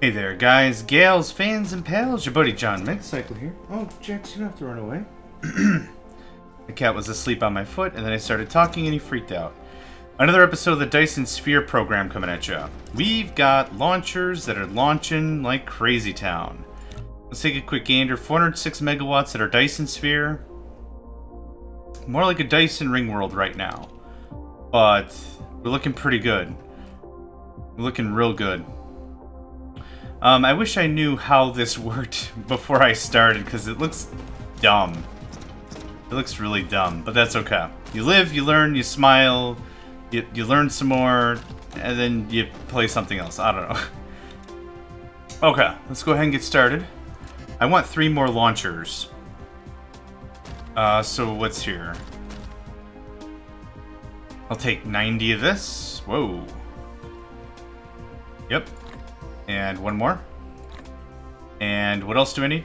Hey there, guys, gals, fans, and pals. Your buddy John Megacycle here. Oh, Jax, you don't have to run away. The cat was asleep on my foot, and then I started talking, and he freaked out. Another episode of the Dyson Sphere program coming at ya. We've got launchers that are launching like crazy town. Let's take a quick gander. 406 megawatts at our Dyson Sphere. More like a Dyson ring world right now. But we're looking pretty good. We're looking real good. I wish I knew how this worked before I started, because it looks dumb. It looks really dumb, but that's okay. You live, you learn, you smile, you learn some more, and then you play something else. I don't know. Okay, let's go ahead and get started. I want 3 more launchers. So what's here? I'll take 90 of this. Whoa. Yep. And 1 more. And what else do I need?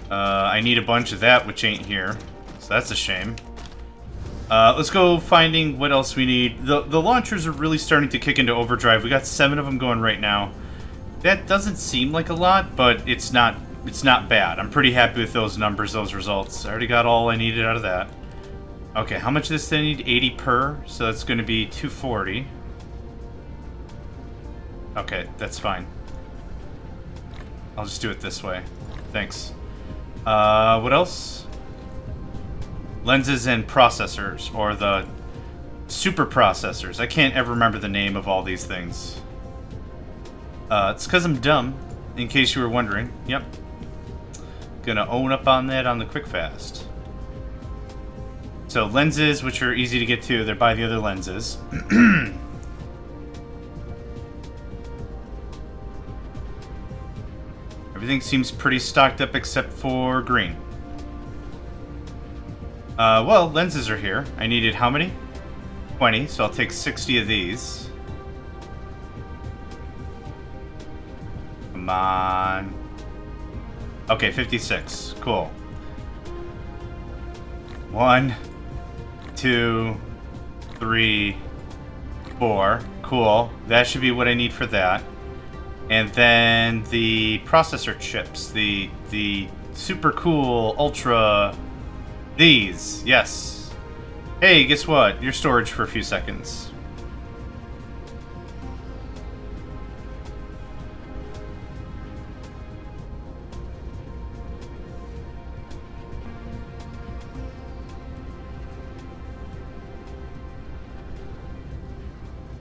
I need a bunch of that, which ain't here. So that's a shame. Let's go finding what else we need. The launchers are really starting to kick into overdrive. We got 7 of them going right now. That doesn't seem like a lot, but it's not bad. I'm pretty happy with those numbers, those results. I already got all I needed out of that. Okay, how much of this do I need? 80 per, so that's going to be 240. Okay, that's fine. I'll just do it this way. Thanks. What else? Lenses and processors, or the super processors. I can't ever remember the name of all these things. It's because I'm dumb, in case you were wondering. Yep. Gonna own up on that on the quick fast. So lenses, which are easy to get to, they're by the other lenses. Everything seems pretty stocked up except for green. Well, lenses are here. I needed how many? 20, so I'll take 60 of these. Come on. Okay, 56. Cool. 1, 2, 3, 4. Cool. That should be what I need for that. And then the processor chips, the super cool ultra, these, yes. Hey, guess what? Your storage for a few seconds.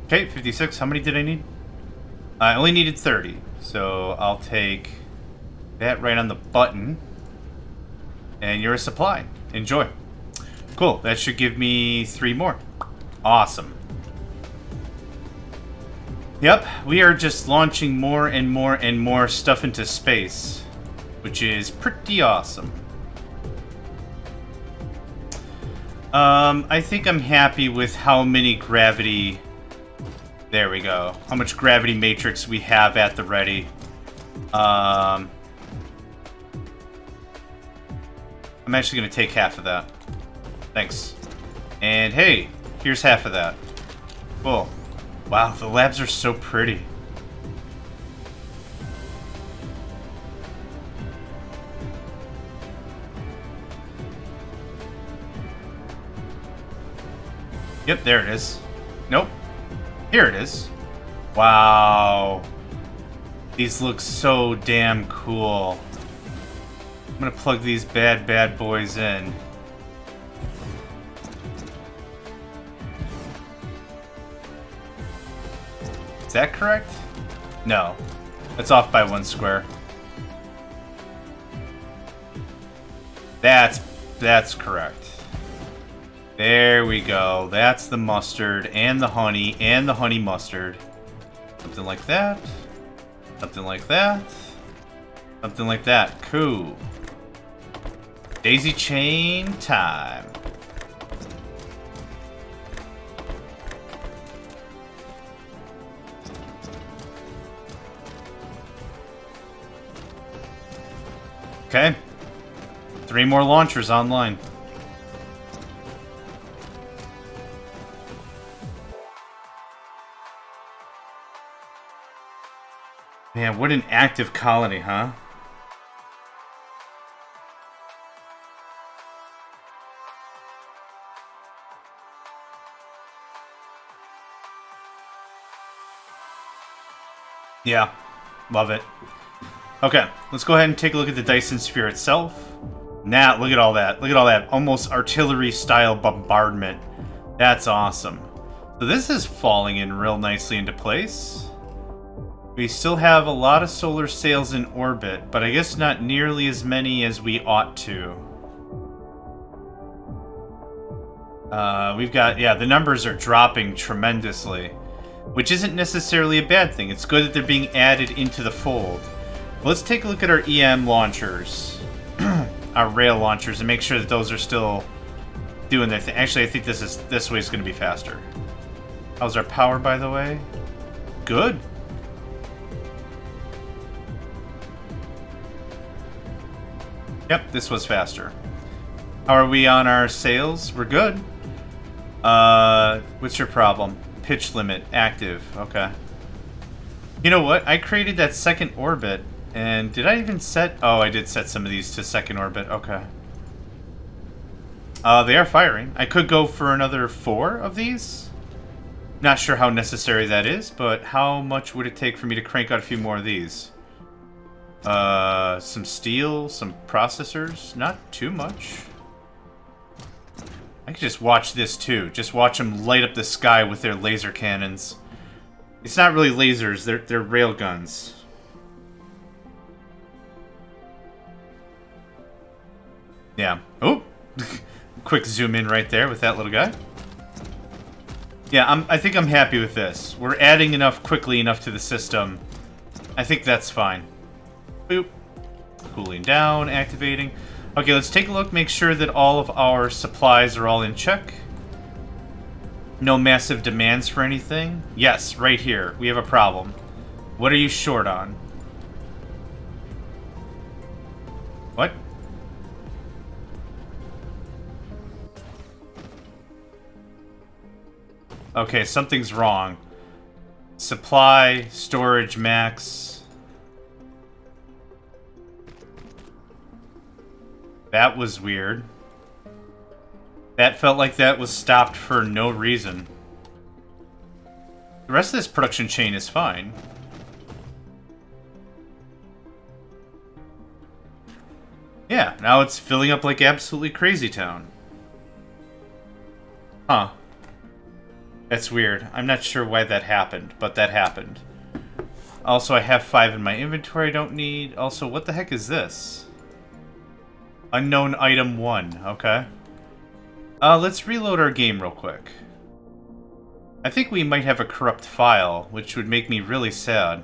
Okay, 56. How many did I need? I only needed 30, so I'll take that right on the button. And you're a supply. Enjoy. Cool, that should give me 3 more. Awesome. Yep, we are just launching more and more and more stuff into space, which is pretty awesome. I think I'm happy with how many gravity... There we go. How much gravity matrix we have at the ready. I'm actually going to take half of that. Thanks. And hey, here's half of that. Cool. Wow, the labs are so pretty. Yep, there it is. Nope. Here it is. Wow. These look so damn cool. I'm gonna plug these bad boys in. Is that correct? No. That's off by 1 square. That's correct. There we go. That's the mustard and the honey mustard. Something like that. Something like that. Something like that. Cool. Daisy chain time. Okay. 3 more launchers online. Man, what an active colony, huh? Yeah, love it. Okay, let's go ahead and take a look at the Dyson sphere itself. Now, look at all that. Look at all that. Almost artillery-style bombardment. That's awesome. So this is falling in real nicely into place. We still have a lot of solar sails in orbit, but I guess not nearly as many as we ought to. We've got, yeah, the numbers are dropping tremendously, which isn't necessarily a bad thing. It's good that they're being added into the fold. Let's take a look at our EM launchers, our rail launchers, and make sure that those are still doing their thing. Actually, I think this way is going to be faster. How's our power, by the way? Good. Yep, this was faster. How are we on our sails? We're good. What's your problem? Pitch limit active. Okay. You know what? I created that second orbit. And did I even set... Oh, I did set some of these to second orbit. Okay. They are firing. I could go for another 4 of these. Not sure how necessary that is, but how much would it take for me to crank out a few more of these? Some steel, some processors. Not too much. I could just watch this too. Just watch them light up the sky with their laser cannons. It's not really lasers, they're rail guns. Yeah. Oh! Quick zoom in right there with that little guy. Yeah, I think I'm happy with this. We're adding enough quickly enough to the system. I think that's fine. Boop. Cooling down, activating. Okay, let's take a look, make sure that all of our supplies are all in check. No massive demands for anything. Yes, right here. We have a problem. What are you short on? What? Okay, something's wrong. Supply, storage max. That was weird. That felt like that was stopped for no reason. The rest of this production chain is fine. Yeah, now it's filling up like absolutely crazy town. Huh. That's weird. I'm not sure why that happened, but that happened. Also, I have 5 in my inventory I don't need. Also, what the heck is this? Unknown item 1. Okay. Let's reload our game real quick. I think we might have a corrupt file, which would make me really sad.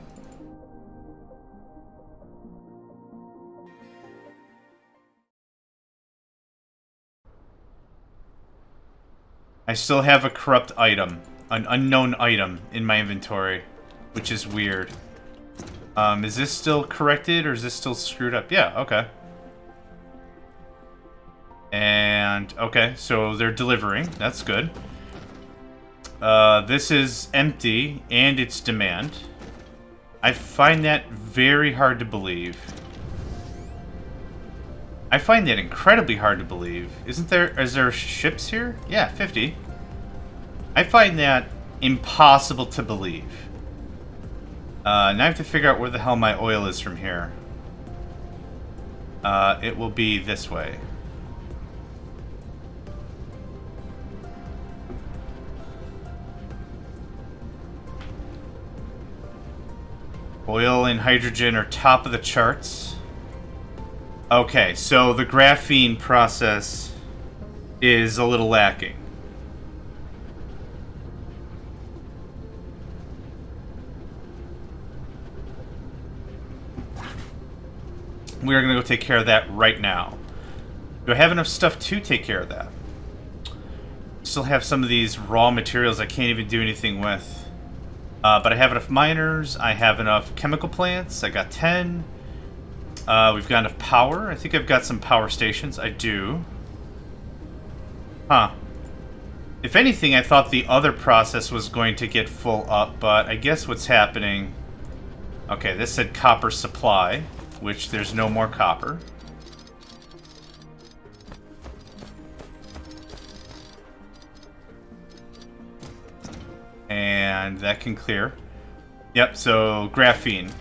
I still have a corrupt item, an unknown item in my inventory, which is weird. Is this still corrected or is this still screwed up? Yeah, okay. And, okay, so they're delivering. That's good. This is empty and it's demand. I find that very hard to believe. I find that incredibly hard to believe. Is there ships here? Yeah, 50. I find that impossible to believe. Now I have to figure out where the hell my oil is from here. It will be this way. Oil and hydrogen are top of the charts. Okay, so the graphene process is a little lacking. We are going to go take care of that right now. Do I have enough stuff to take care of that? Still have some of these raw materials I can't even do anything with. But I have enough miners, I have enough chemical plants, I got 10. We've got enough power. I think I've got some power stations. I do. Huh. If anything, I thought the other process was going to get full up, but I guess what's happening Okay, this said copper supply, which there's no more copper. And that can clear. Yep, so graphene.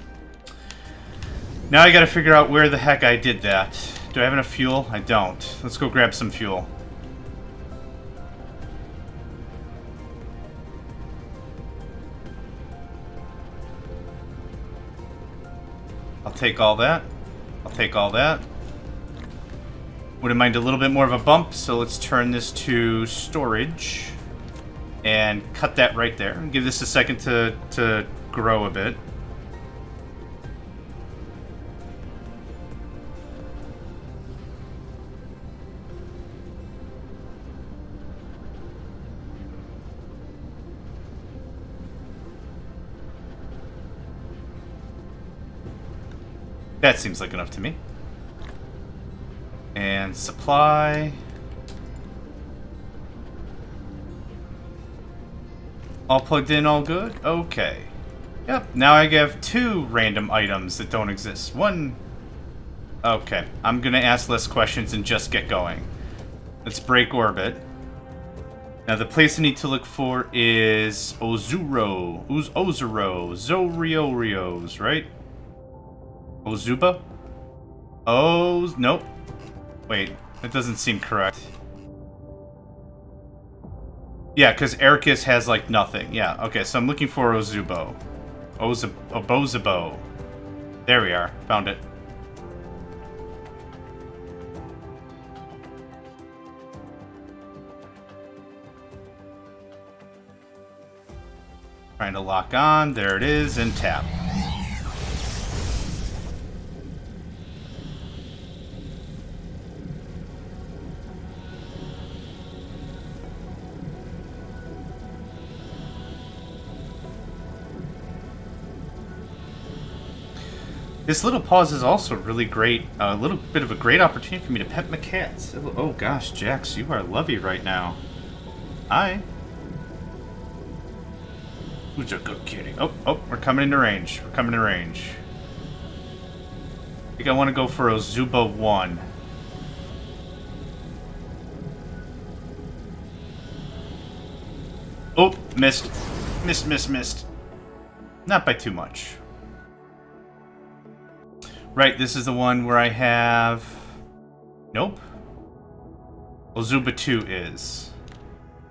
Now I gotta figure out where the heck I did that. Do I have enough fuel? I don't. Let's go grab some fuel. I'll take all that. I'll take all that. Wouldn't mind a little bit more of a bump, so let's turn this to storage. And cut that right there. Give this a second to grow a bit. That seems like enough to me. And supply. All plugged in, all good? Okay. Yep, now I have 2 random items that don't exist. One... Okay, I'm gonna ask less questions and just get going. Let's break orbit. Now the place I need to look for is Ozuro. Zoriorios, right? Ozuba? Oh, nope. Wait, that doesn't seem correct. Yeah, because Ericus has, like, nothing. Yeah, okay, so I'm looking for Ozubo. Obozabo. There we are. Found it. Trying to lock on. There it is, and tap. This little pause is also really great, a little bit of a great opportunity for me to pet my cats. Oh gosh, Jax, you are lovey right now. Hi. Who's a good kitty? Oh, we're coming into range. We're coming into range. I think I want to go for Ozuba 1. Oh, missed. Missed. Not by too much. Right, this is the one where I have... Nope. Ozuba 2 is.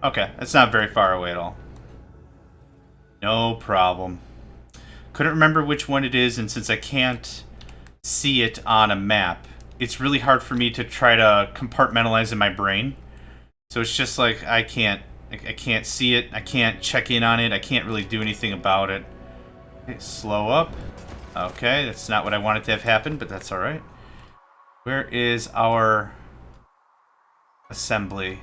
Okay, that's not very far away at all. No problem. Couldn't remember which one it is, and since I can't see it on a map, it's really hard for me to try to compartmentalize in my brain. So it's just like, I can't see it, I can't check in on it, I can't really do anything about it. Okay, slow up. Okay, that's not what I wanted to have happen, but that's alright. Where is our assembly?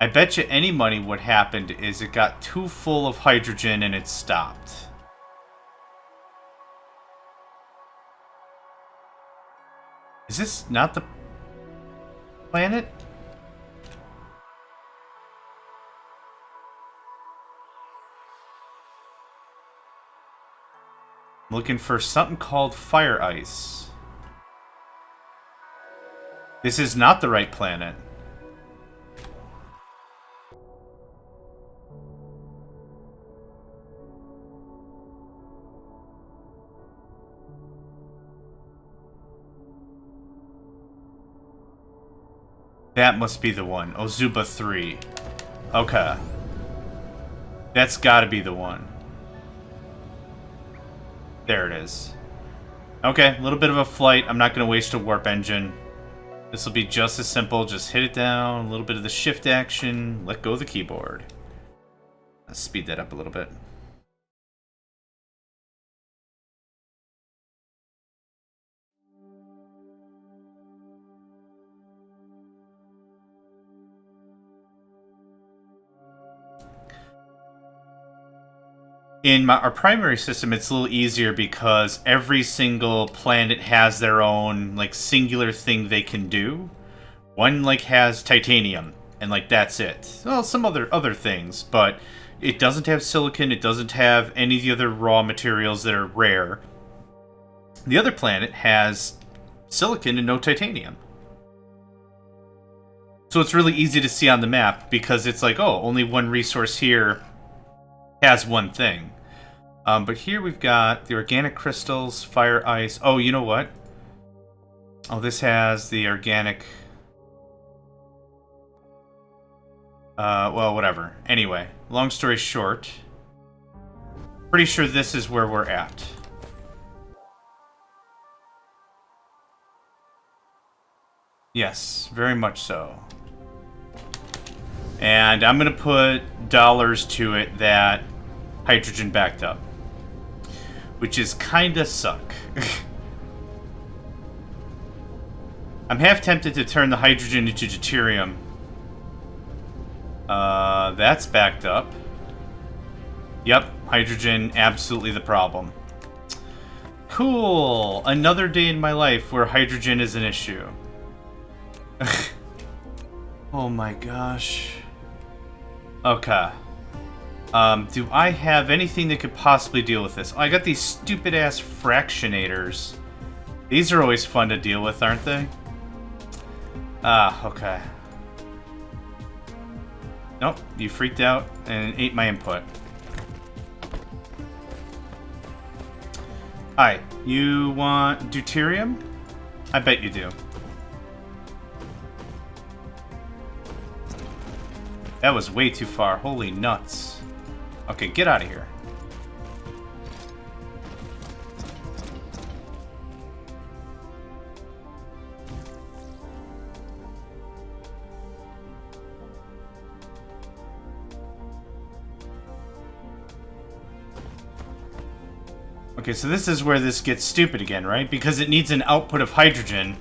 I bet you any money what happened is it got too full of hydrogen and it stopped. Is this not the planet? I'm looking for something called fire ice. This is not the right planet. That must be the one. Ozuba 3. Okay. That's gotta be the one. There it is. Okay, a little bit of a flight. I'm not going to waste a warp engine. This will be just as simple. Just hit it down, a little bit of the shift action, let go of the keyboard. Let's speed that up a little bit. In our primary system, it's a little easier because every single planet has their own, like, singular thing they can do. One, like, has titanium, and, like, that's it. Well, some other things, but it doesn't have silicon, it doesn't have any of the other raw materials that are rare. The other planet has silicon and no titanium. So it's really easy to see on the map because it's like, oh, only one resource here has one thing. But here we've got the organic crystals, fire, ice. Oh, you know what? Oh, this has the organic... well, whatever. Anyway, long story short, pretty sure this is where we're at. Yes, very much so. And I'm going to put dollars to it that hydrogen backed up. Which is kinda suck. I'm half tempted to turn the hydrogen into deuterium. That's backed up. Yep, hydrogen, absolutely the problem. Cool! Another day in my life where hydrogen is an issue. Oh my gosh. Okay. Do I have anything that could possibly deal with this? Oh, I got these stupid-ass fractionators. These are always fun to deal with, aren't they? Ah, okay. Nope, you freaked out and ate my input. Hi, you want deuterium? I bet you do. That was way too far. Holy nuts. Okay, get out of here. Okay, so this is where this gets stupid again, right? Because it needs an output of hydrogen,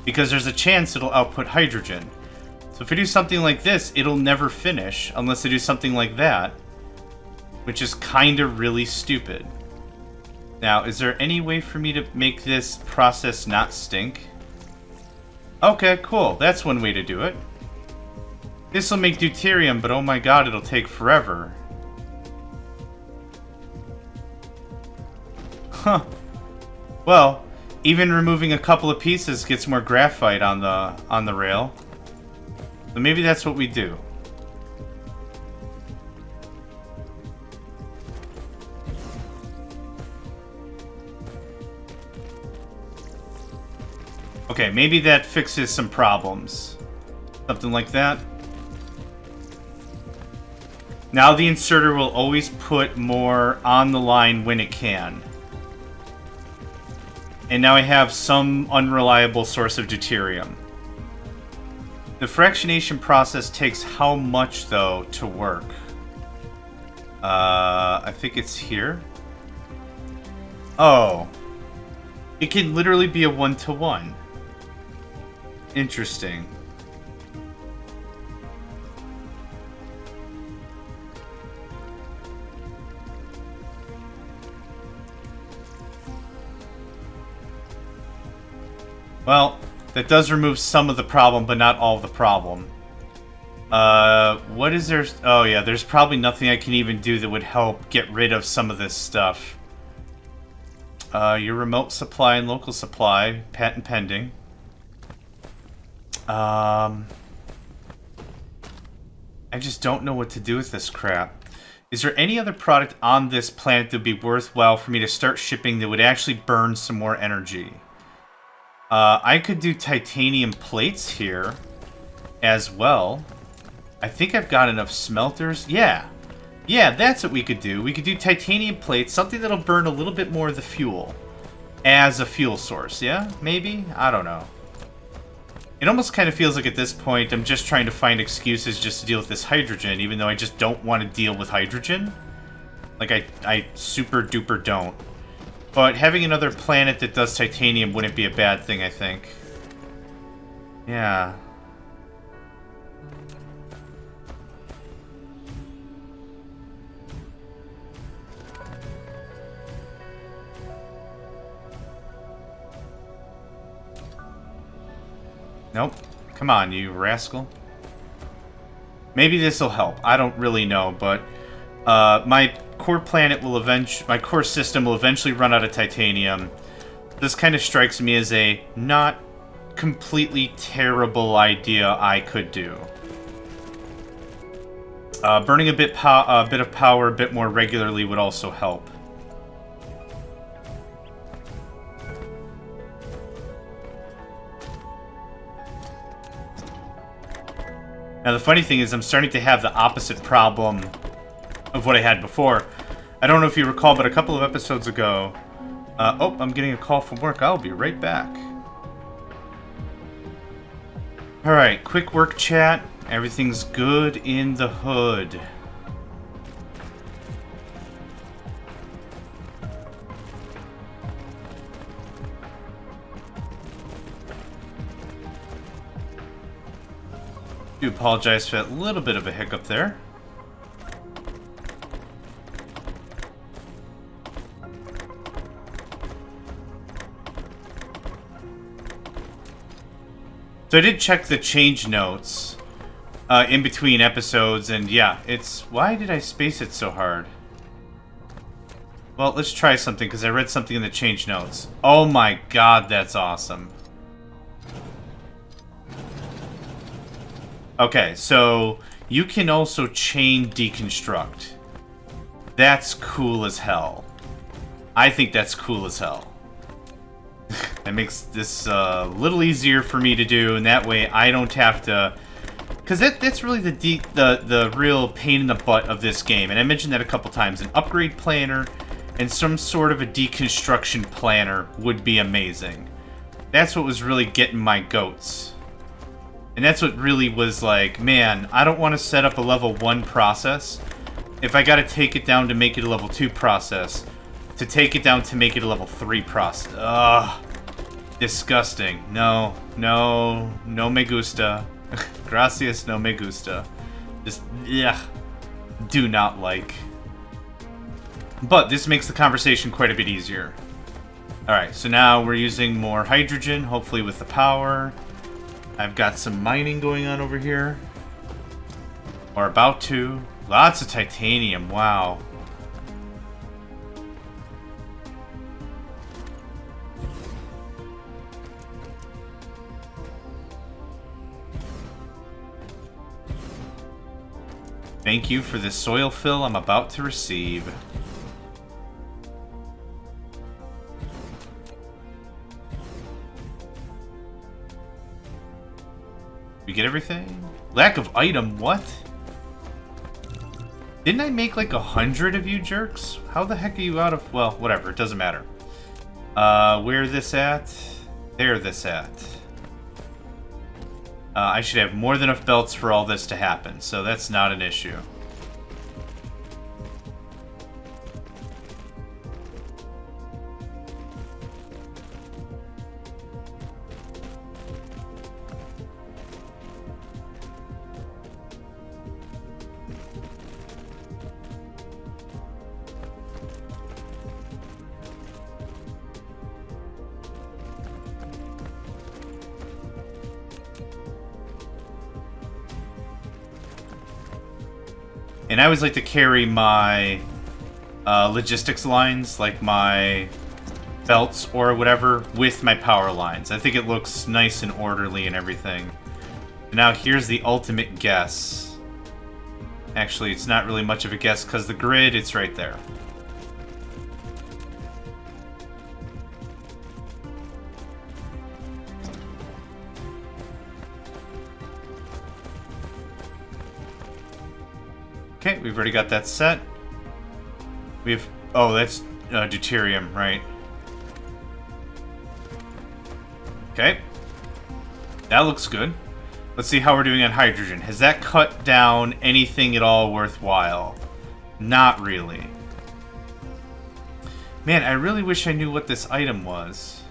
because there's a chance it'll output hydrogen. So if I do something like this, it'll never finish unless I do something like that, which is kind of really stupid. Now, is there any way for me to make this process not stink? Okay, cool. That's one way to do it. This will make deuterium, but oh my god, it'll take forever. Huh. Well, even removing a couple of pieces gets more graphite on the rail. So maybe that's what we do. Okay, maybe that fixes some problems. Something like that. Now the inserter will always put more on the line when it can. And now I have some unreliable source of deuterium. The fractionation process takes how much, though, to work? I think it's here. Oh. It can literally be a 1-to-1. Interesting. Well, that does remove some of the problem, but not all of the problem. What is there? Oh yeah, there's probably nothing I can even do that would help get rid of some of this stuff. Your remote supply and local supply, patent pending. I just don't know what to do with this crap. Is there any other product on this planet that would be worthwhile for me to start shipping that would actually burn some more energy? I could do titanium plates here as well. I think I've got enough smelters. Yeah. Yeah, that's what we could do. We could do titanium plates, something that'll burn a little bit more of the fuel as a fuel source, yeah? Maybe? I don't know. It almost kind of feels like at this point I'm just trying to find excuses just to deal with this hydrogen, even though I just don't want to deal with hydrogen. Like, I super duper don't. But having another planet that does titanium wouldn't be a bad thing, I think. Yeah. Nope. Come on, you rascal. Maybe this'll help. I don't really know, but my core planet will my core system will eventually run out of titanium. This kind of strikes me as a not completely terrible idea I could do. Burning a bit of power a bit more regularly would also help. Now the funny thing is I'm starting to have the opposite problem of what I had before. I don't know if you recall, but a couple of episodes ago... oh, I'm getting a call from work. I'll be right back. Alright, quick work chat. Everything's good in the hood. I do apologize for that little bit of a hiccup there. So I did check the change notes in between episodes, and yeah, it's... Why did I space it so hard? Well, let's try something, because I read something in the change notes. Oh my god, that's awesome. Okay, so you can also chain deconstruct. That's cool as hell. I think that's cool as hell. That makes this a little easier for me to do, and that way I don't have to... Because that's really the real pain in the butt of this game, and I mentioned that a couple times. An upgrade planner and some sort of a deconstruction planner would be amazing. That's what was really getting my goats. And that's what really was like, man, I don't want to set up a level 1 process if I gotta take it down to make it a level 2 process, to take it down to make it a level 3 process. Ugh. Disgusting. No. No. No me gusta. Gracias, no me gusta. Just, yeah. Do not like. But this makes the conversation quite a bit easier. Alright, so now we're using more hydrogen, hopefully with the power. I've got some mining going on over here. Or about to. Lots of titanium, wow. Thank you for the soil fill I'm about to receive. We get everything? Lack of item, what? Didn't I make like 100 of you jerks? How the heck are you out of... Well, whatever, it doesn't matter. Where this at? There this at. I should have more than enough belts for all this to happen, so that's not an issue. And I always like to carry my logistics lines, like my belts or whatever, with my power lines. I think it looks nice and orderly and everything. And now here's the ultimate guess. Actually, it's not really much of a guess because the grid, it's right there. Okay, we've already got that set. We've... Oh, that's deuterium, right? Okay. That looks good. Let's see how we're doing on hydrogen. Has that cut down anything at all worthwhile? Not really. Man, I really wish I knew what this item was.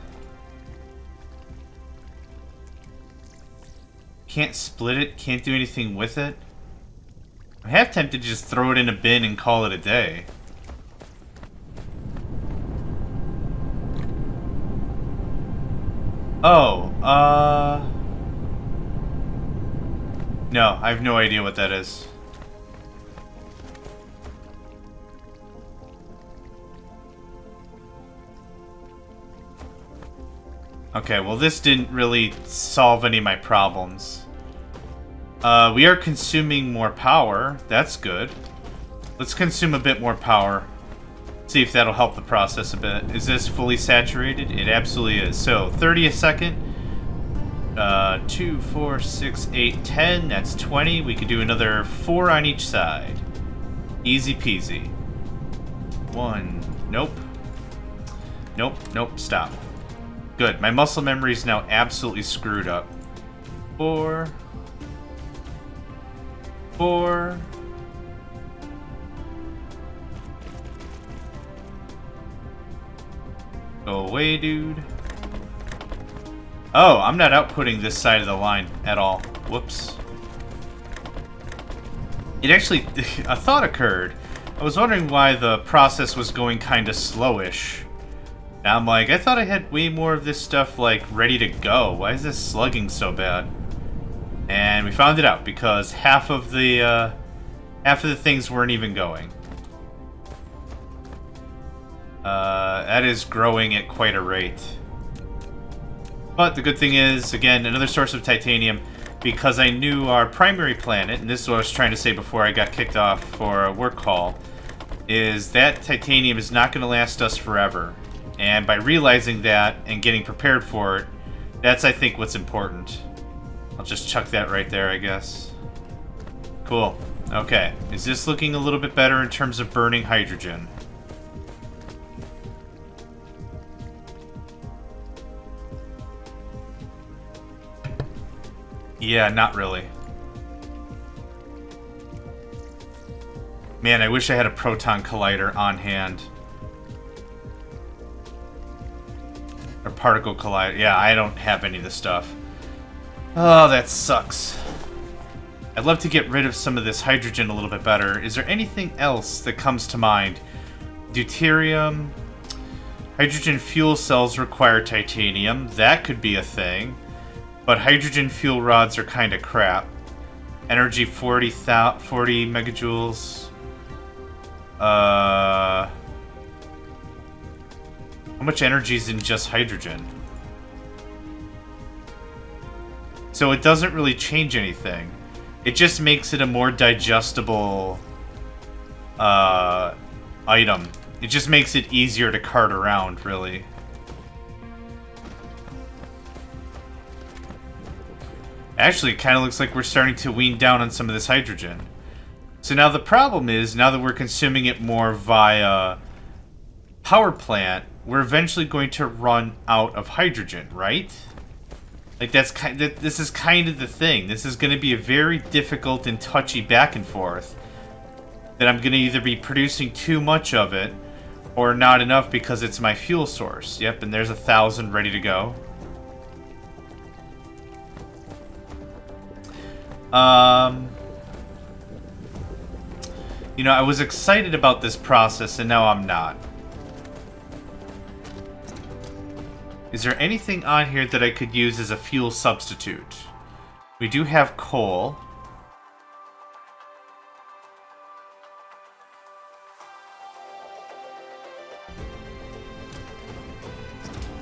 Can't split it, can't do anything with it. I'm half tempted to just throw it in a bin and call it a day. Oh, no, I have no idea what that is. Okay, well this didn't really solve any of my problems. We are consuming more power. That's good. Let's consume a bit more power. See if that'll help the process a bit. Is this fully saturated? It absolutely is. So, 30 a second. 2, 4, 6, 8, 10. That's 20. We could do another 4 on each side. Easy peasy. 1. Nope. Nope. Nope. Stop. Good. My muscle memory is now absolutely screwed up. 4. 4. Go away, dude. Oh, I'm not outputting this side of the line at all. Whoops. It actually... a thought occurred. I was wondering why the process was going kind of slowish. Now I'm like, I thought I had way more of this stuff, like, ready to go. Why is this slugging so bad? And we found it out, because half of the things weren't even going. That is growing at quite a rate. But the good thing is, again, another source of titanium, because I knew our primary planet, and this is what I was trying to say before I got kicked off for a work call, is that titanium is not going to last us forever. And by realizing that and getting prepared for it, that's, I think, what's important. I'll just chuck that right there, I guess. Cool. Okay. Is this looking a little bit better in terms of burning hydrogen? Yeah, not really. Man, I wish I had a proton collider on hand. Or particle collider. Yeah, I don't have any of this stuff. Oh, that sucks. I'd love to get rid of some of this hydrogen a little bit better. Is there anything else that comes to mind? Deuterium. Hydrogen fuel cells require titanium. That could be a thing. But hydrogen fuel rods are kind of crap. Energy 40 megajoules. How much energy is in just hydrogen? So it doesn't really change anything. It just makes it a more digestible item. It just makes it easier to cart around, really. Actually, it kind of looks like we're starting to wean down on some of this hydrogen. So now the problem is, now that we're consuming it more via power plant, we're eventually going to run out of hydrogen, right? Like, this is kind of the thing. This is going to be a very difficult and touchy back and forth. That I'm going to either be producing too much of it, or not enough because it's my fuel source. Yep, and there's 1,000 ready to go. You know, I was excited about this process, and now I'm not. Is there anything on here that I could use as a fuel substitute? We do have coal.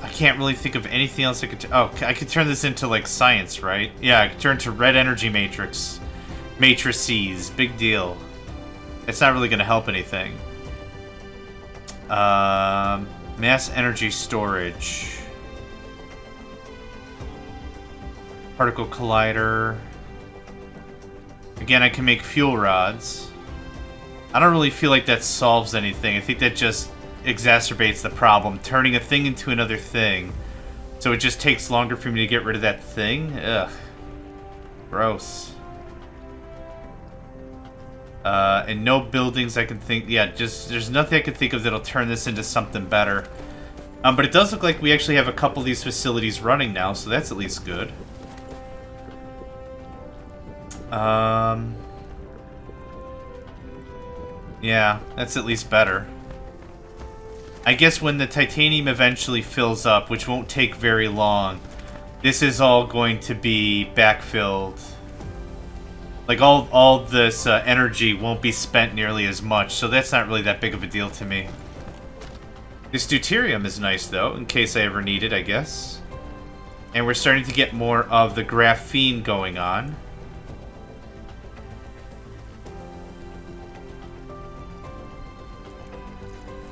I can't really think of anything else I could... Oh, I could turn this into, like, science, right? Yeah, I could turn to red energy matrix. Matrices. Big deal. It's not really going to help anything. Mass energy storage. Particle collider. Again, I can make fuel rods. I don't really feel like that solves anything. I think that just exacerbates the problem. Turning a thing into another thing. So it just takes longer for me to get rid of that thing? Ugh. Gross. And no buildings I can think... Yeah, just... There's nothing I can think of that'll turn this into something better. But it does look like we actually have a couple of these facilities running now, so that's at least good. Yeah, that's at least better. I guess when the titanium eventually fills up, which won't take very long, this is all going to be backfilled. Like, all this energy won't be spent nearly as much, so that's not really that big of a deal to me. This deuterium is nice, though, in case I ever need it, I guess. And we're starting to get more of the graphene going on.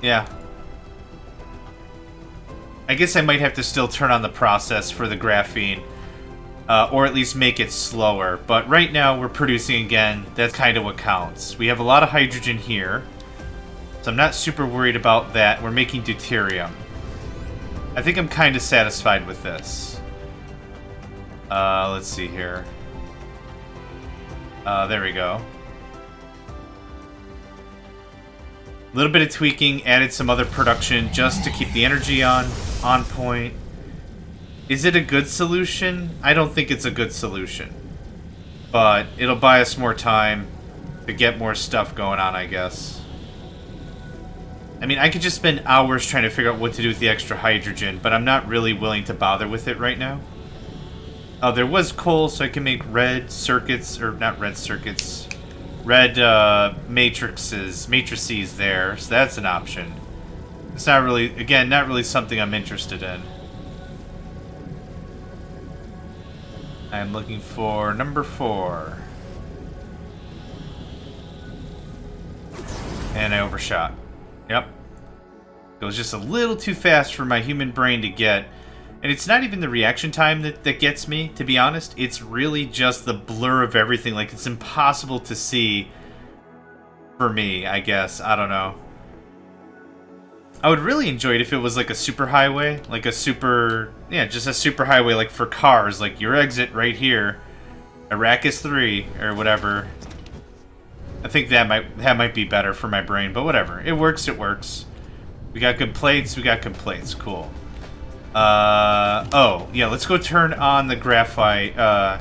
Yeah. I guess I might have to still turn on the process for the graphene. Or at least make it slower. But right now we're producing again. That's kind of what counts. We have a lot of hydrogen here. So I'm not super worried about that. We're making deuterium. I think I'm kind of satisfied with this. Let's see here. There we go. A little bit of tweaking, added some other production just to keep the energy on point. Is it a good solution? I don't think it's a good solution. But it'll buy us more time to get more stuff going on, I guess. I mean, I could just spend hours trying to figure out what to do with the extra hydrogen, but I'm not really willing to bother with it right now. Oh, there was coal, so I can make red circuits, or not red circuits, red matrices there, so that's an option. It's not really, again, not really something I'm interested in. I'm looking for number 4. And I overshot. Yep. It was just a little too fast for my human brain to get. And it's not even the reaction time that gets me, to be honest. It's really just the blur of everything. Like, it's impossible to see for me, I guess. I don't know. I would really enjoy it if it was like a superhighway. Like a super... Yeah, just a superhighway, like for cars. Like, your exit right here. Arrakis 3, or whatever. I think that might be better for my brain, but whatever. It works, it works. We got good plates, cool. Oh, yeah, let's go turn on the graphene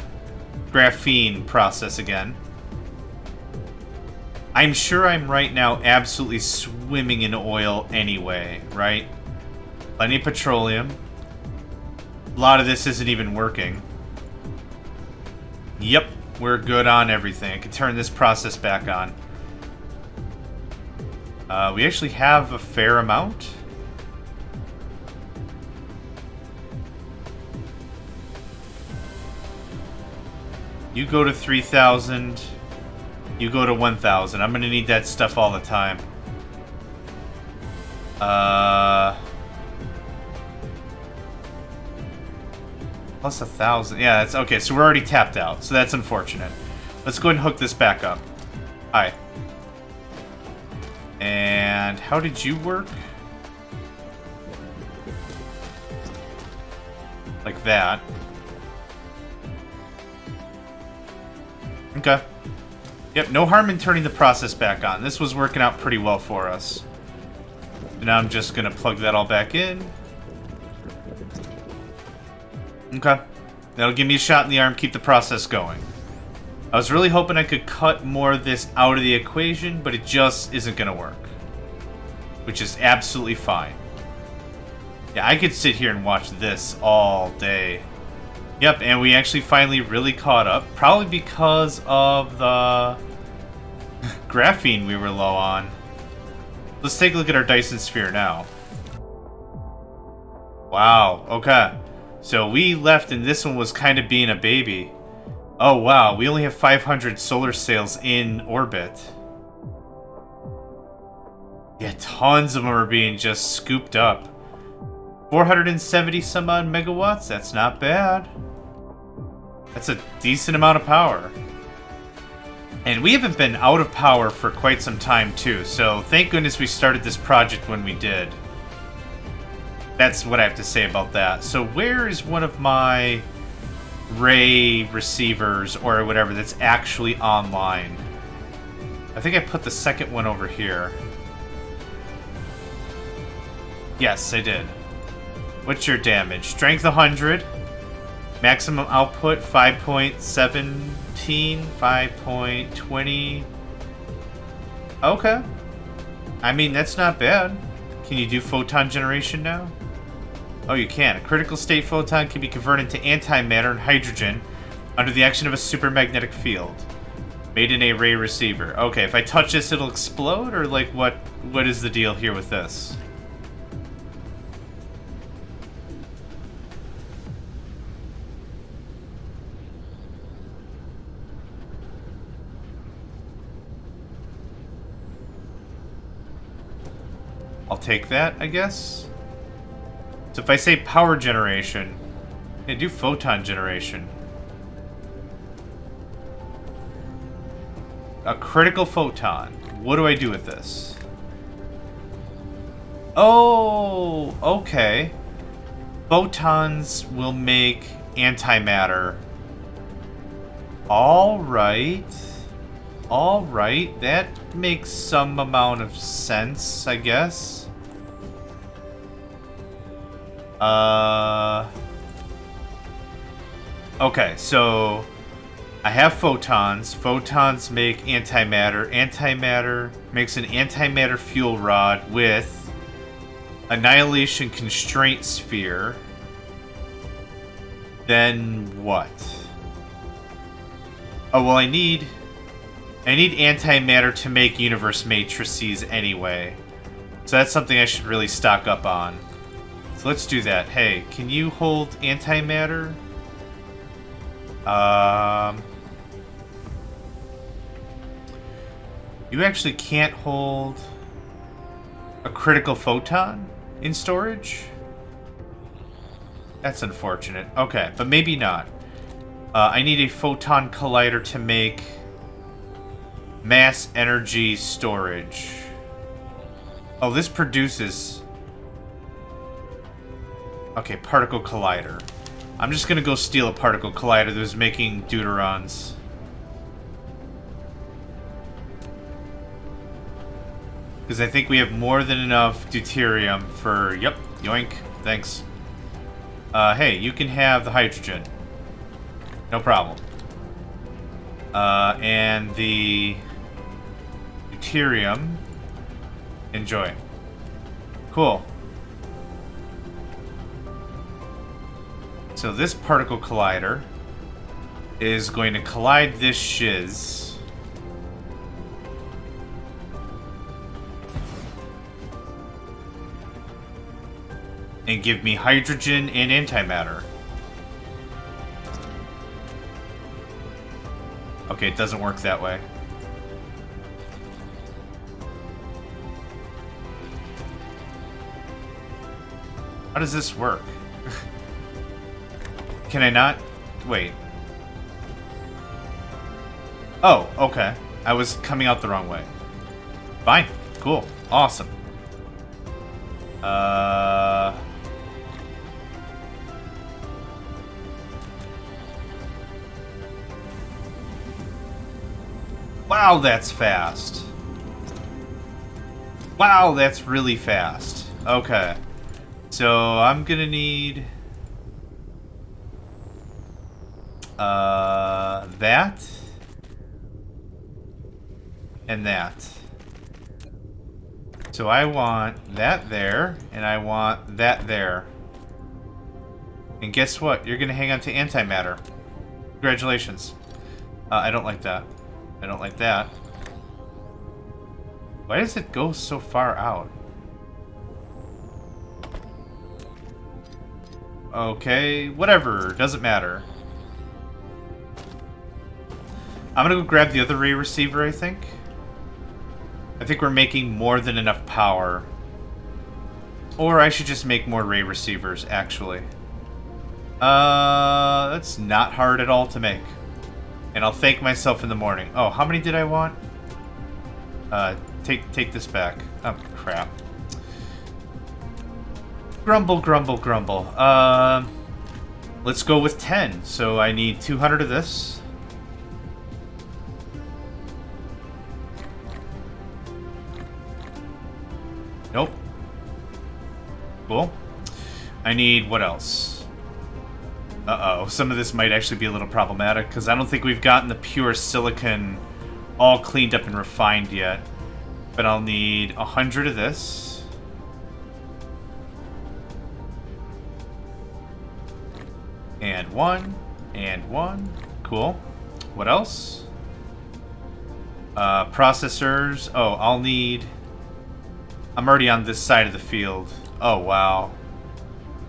process again. I'm sure I'm right now absolutely swimming in oil anyway, right? Plenty of petroleum. A lot of this isn't even working. Yep, we're good on everything. I can turn this process back on. We actually have a fair amount. You go to 3,000. You go to 1,000. I'm gonna need that stuff all the time. Plus 1,000. Yeah, that's okay. So we're already tapped out. So that's unfortunate. Let's go ahead and hook this back up. Hi. And how did you work? Like that. Okay. Yep, no harm in turning the process back on. This was working out pretty well for us. Now I'm just gonna plug that all back in. Okay. That'll give me a shot in the arm, keep the process going. I was really hoping I could cut more of this out of the equation, but it just isn't gonna work. Which is absolutely fine. Yeah, I could sit here and watch this all day. Yep, and we actually finally really caught up. Probably because of the graphene we were low on. Let's take a look at our Dyson sphere now. Wow, okay. So we left and this one was kind of being a baby. Oh wow, we only have 500 solar sails in orbit. Yeah, tons of them are being just scooped up. 470 some odd megawatts, that's not bad. That's a decent amount of power. And we haven't been out of power for quite some time too, so thank goodness we started this project when we did. That's what I have to say about that. So where is one of my ray receivers or whatever that's actually online? I think I put the second one over here. Yes, I did. What's your damage? Strength 100. Maximum output 5.17, 5.20. Okay. I mean, that's not bad. Can you do photon generation now? Oh, you can. A critical state photon can be converted into antimatter and hydrogen under the action of a supermagnetic field. Made in a ray receiver. Okay, if I touch this, it'll explode? Or, like, what is the deal here with this? I'll take that, I guess. So if I say power generation, I do photon generation. A critical photon. What do I do with this? Oh, okay. Photons will make antimatter. Alright. Alright, that makes some amount of sense, I guess. Okay, so I have photons. Photons make antimatter. Antimatter makes an antimatter fuel rod with annihilation constraint sphere. Then what? Oh, well, I need antimatter to make universe matrices anyway. So that's something I should really stock up on. So let's do that. Hey, can you hold antimatter? You actually can't hold a critical photon in storage? That's unfortunate. Okay, but maybe not. I need a photon collider to make mass energy storage. Oh, this produces... Okay, particle collider. I'm just gonna go steal a particle collider that was making deuterons. Because I think we have more than enough deuterium for... Yep, yoink, thanks. Hey, you can have the hydrogen. No problem. And the deuterium. Enjoy. Cool. So this particle collider is going to collide this shiz. And give me hydrogen and antimatter. Okay, it doesn't work that way. How does this work? Can I not? Wait. Oh, okay. I was coming out the wrong way. Fine. Cool. Awesome. Wow, that's fast. Wow, that's really fast. Okay. So, I'm gonna need... that. And that. So I want that there, and I want that there. And guess what? You're gonna hang on to antimatter. Congratulations. I don't like that. I don't like that. Why does it go so far out? Okay, whatever. Doesn't matter. I'm gonna go grab the other ray receiver, I think. I think we're making more than enough power. Or I should just make more ray receivers, actually. That's not hard at all to make. And I'll thank myself in the morning. Oh, how many did I want? Take this back. Oh, crap. Grumble, grumble, grumble. Let's go with 10. So I need 200 of this. Nope. Cool. I need what else? Uh-oh. Some of this might actually be a little problematic, because I don't think we've gotten the pure silicon all cleaned up and refined yet. But I'll need 100 of this. And one. And one. Cool. What else? Processors. Oh, I'll need... I'm already on this side of the field. Oh, wow.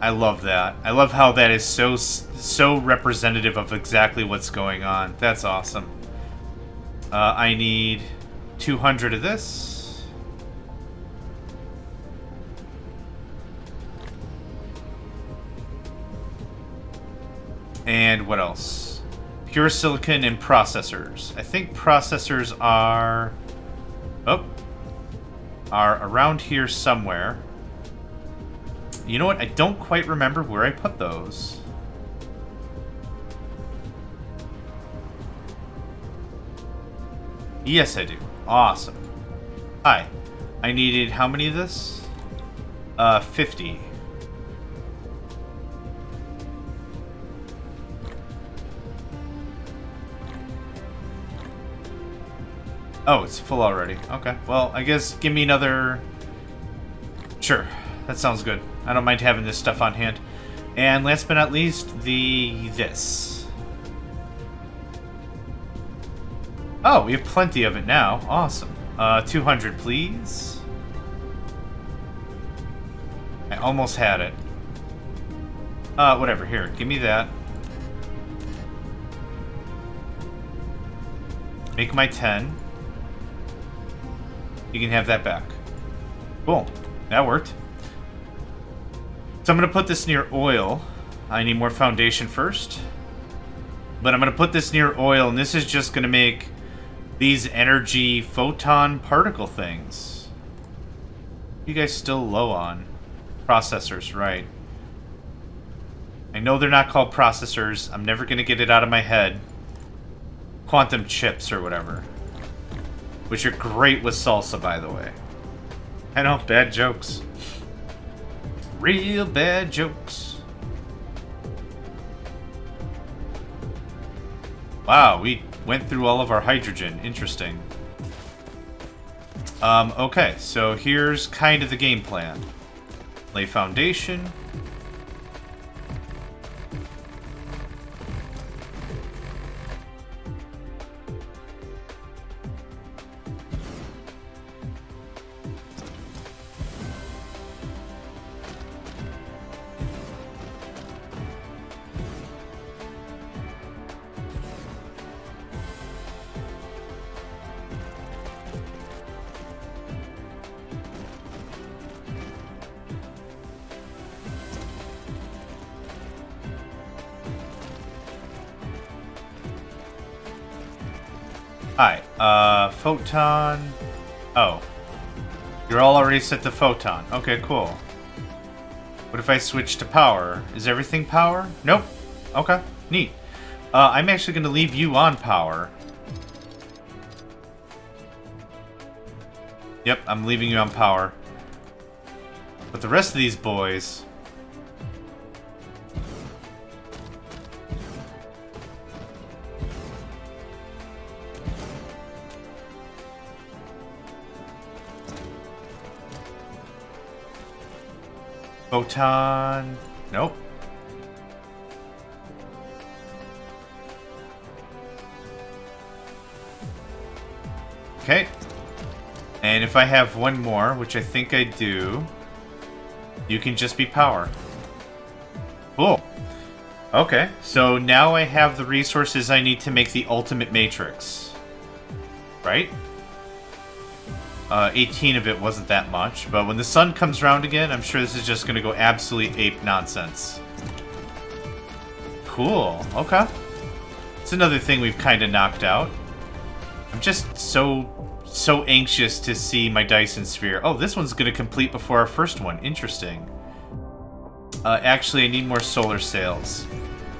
I love that. I love how that is so representative of exactly what's going on. That's awesome. I need 200 of this. And what else? Pure silicon and processors. I think processors are... Oh. Are around here somewhere. You know what? I don't quite remember where I put those. Yes, I do. Awesome. Hi. I needed how many of this? 50. Oh, it's full already. Okay. Well, I guess give me another... Sure. That sounds good. I don't mind having this stuff on hand. And last but not least, this. Oh, we have plenty of it now. Awesome. 200, please. I almost had it. Whatever. Here, give me that. Make my 10. You can have that back. Cool. That worked. So I'm going to put this near oil. I need more foundation first. But I'm going to put this near oil, and this is just going to make these energy photon particle things. You guys still low on? Processors, right. I know they're not called processors. I'm never going to get it out of my head. Quantum chips or whatever. Which are great with salsa, by the way. I know, bad jokes. Real bad jokes. Wow, we went through all of our hydrogen. Interesting. Okay, so here's kind of the game plan. Lay foundation. Hi, photon... Oh. You're all already set to photon. Okay, cool. What if I switch to power? Is everything power? Nope. Okay, neat. I'm actually going to leave you on power. Yep, I'm leaving you on power. But the rest of these boys... Photon... Nope. Okay. And if I have one more, which I think I do, you can just be power. Cool. Okay, so now I have the resources I need to make the ultimate matrix. Right? 18 of it wasn't that much, but when the sun comes around again, I'm sure this is just going to go absolutely ape nonsense. Cool. Okay. It's another thing we've kind of knocked out. I'm just so anxious to see my Dyson sphere. Oh, this one's going to complete before our first one. Interesting. Actually, I need more solar sails.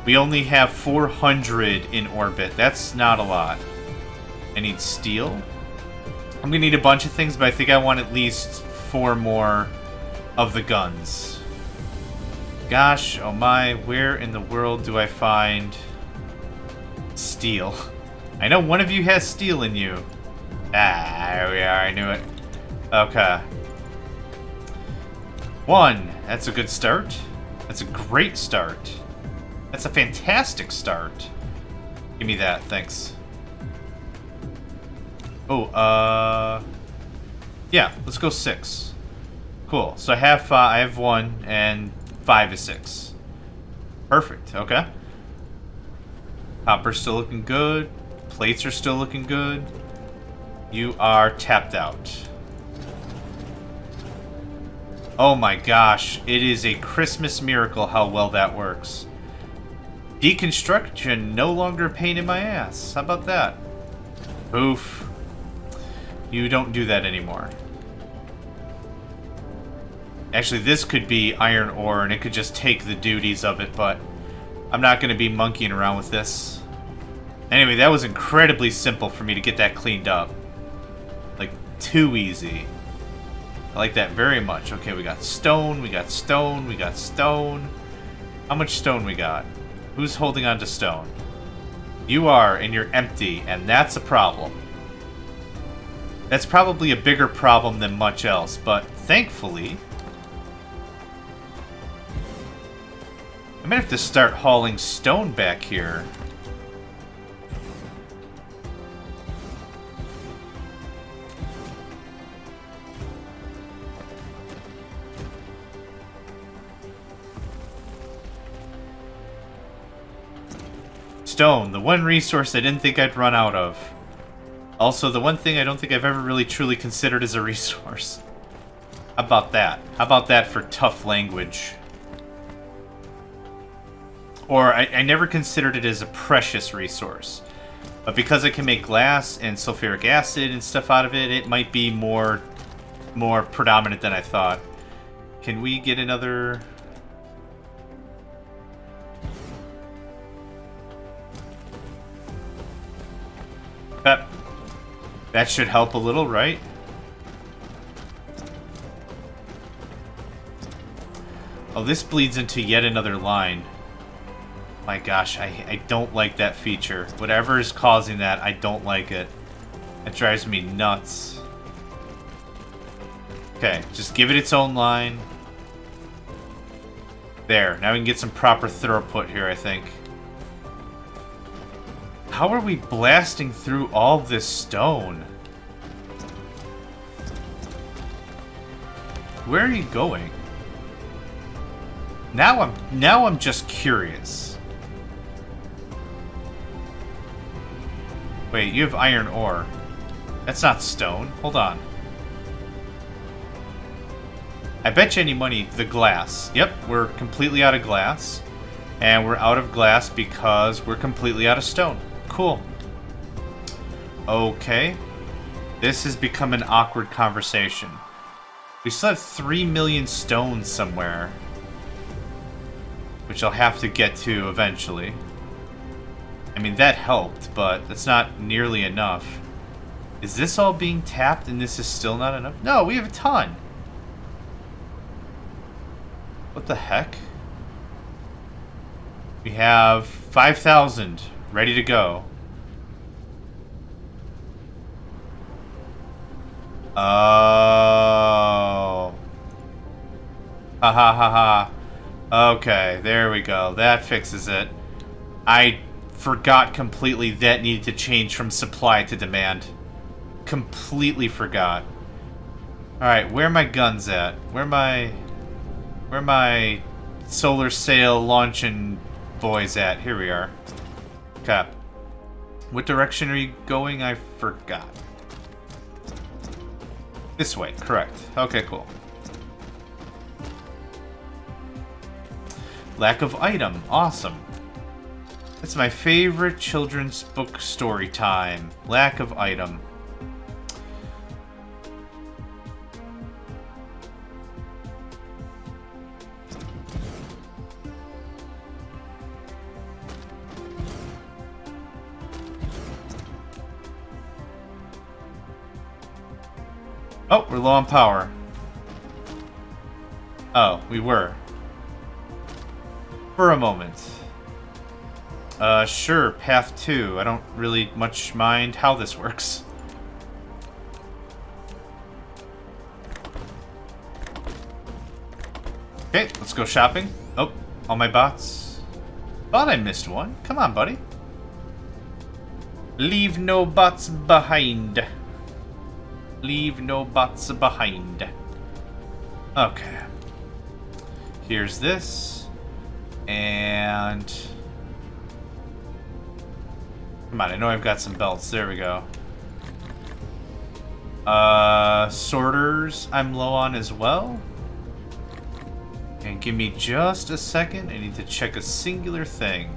We only have 400 in orbit. That's not a lot. I need steel. I'm gonna need a bunch of things, but I think I want at least 4 more of the guns. Gosh, oh my, where in the world do I find steel? I know one of you has steel in you. Ah, there we are, I knew it. Okay. 1, that's a good start. That's a great start. That's a fantastic start. Give me that, thanks. Oh, yeah, let's go 6. Cool. So I have 1, and 5 is 6. Perfect. Okay. Copper's still looking good. Plates are still looking good. You are tapped out. Oh my gosh, it is a Christmas miracle how well that works. Deconstruction no longer a pain in my ass. How about that? Oof. You don't do that anymore. Actually, this could be iron ore, and it could just take the duties of it, but I'm not going to be monkeying around with this. Anyway, that was incredibly simple for me to get that cleaned up. Like, too easy. I like that very much. Okay, we got stone, we got stone, we got stone. How much stone we got? Who's holding on to stone? You are, and you're empty, and that's a problem. That's probably a bigger problem than much else, but thankfully... I might have to start hauling stone back here. Stone, the one resource I didn't think I'd run out of. Also, the one thing I don't think I've ever really truly considered as a resource. How about that? How about that for tough language? Or, I never considered it as a precious resource. But because I can make glass and sulfuric acid and stuff out of it, it might be more predominant than I thought. Can we get another... That should help a little, right? Oh, this bleeds into yet another line. My gosh, I don't like that feature. Whatever is causing that, I don't like it. It drives me nuts. Okay, just give it its own line. There, now we can get some proper throughput here, I think. How are we blasting through all this stone? Where are you going? Now I'm just curious. Wait, you have iron ore. That's not stone. Hold on. I bet you any money the glass. Yep, we're completely out of glass. And we're out of glass because we're completely out of stone. Cool. Okay. This has become an awkward conversation. We still have 3 million stones somewhere. Which I'll have to get to eventually. I mean, that helped, but that's not nearly enough. Is this all being tapped and this is still not enough? No, we have a ton. What the heck? We have 5,000 ready to go. Oh. Ha ha ha ha. Okay, there we go. That fixes it. I forgot completely that needed to change from supply to demand. Completely forgot. Alright, where are my guns at? Where are my solar sail launching boys at? Here we are. Okay. What direction are you going? I forgot. This way, correct. Okay, cool. Lack of item. Awesome. That's my favorite children's book story time. Lack of item. Oh, we're low on power. Oh, we were. For a moment. Sure, path 2. I don't really much mind how this works. Okay, let's go shopping. Oh, all my bots. Thought I missed one. Come on, buddy. Leave no bots behind. Leave no bots behind. Okay. Here's this. And... come on, I know I've got some belts. There we go. Sorters I'm low on as well. And give me just a second. I need to check a singular thing.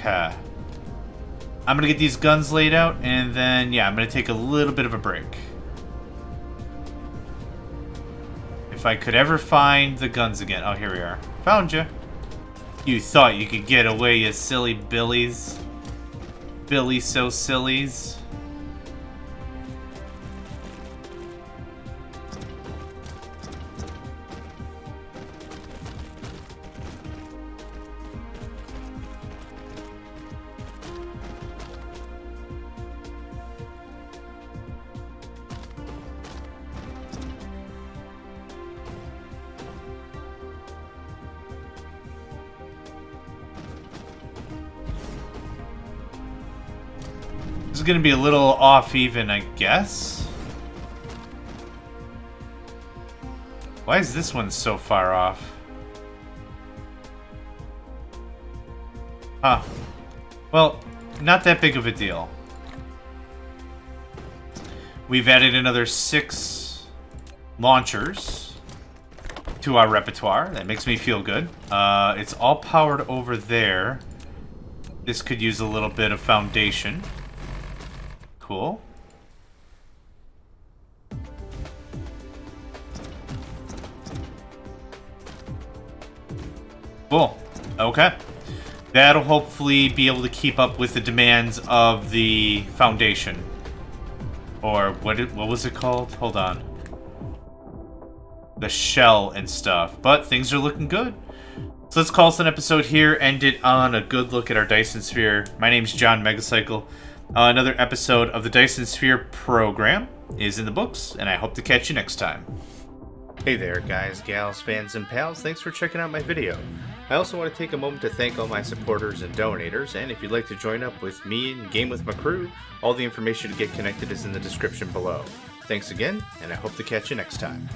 Okay. I'm gonna get these guns laid out, and then, yeah, I'm gonna take a little bit of a break. If I could ever find the guns again. Oh, here we are. Found you. You thought you could get away, you silly billies. Billy so sillies. This is gonna be a little off even, I guess. Why is this one so far off? Huh. Well, not that big of a deal. We've added another 6 launchers to our repertoire. That makes me feel good. It's all powered over there. This could use a little bit of foundation. Cool. Cool. Okay. That'll hopefully be able to keep up with the demands of the foundation. Or what was it called? Hold on. The shell and stuff. But things are looking good. So let's call this an episode here, end it on a good look at our Dyson Sphere. My name's John Megacycle. Another episode of the Dyson Sphere program is in the books, and I hope to catch you next time. Hey there, guys, gals, fans, and pals. Thanks for checking out my video. I also want to take a moment to thank all my supporters and donators, and if you'd like to join up with me and game with my crew, all the information to get connected is in the description below. Thanks again, and I hope to catch you next time.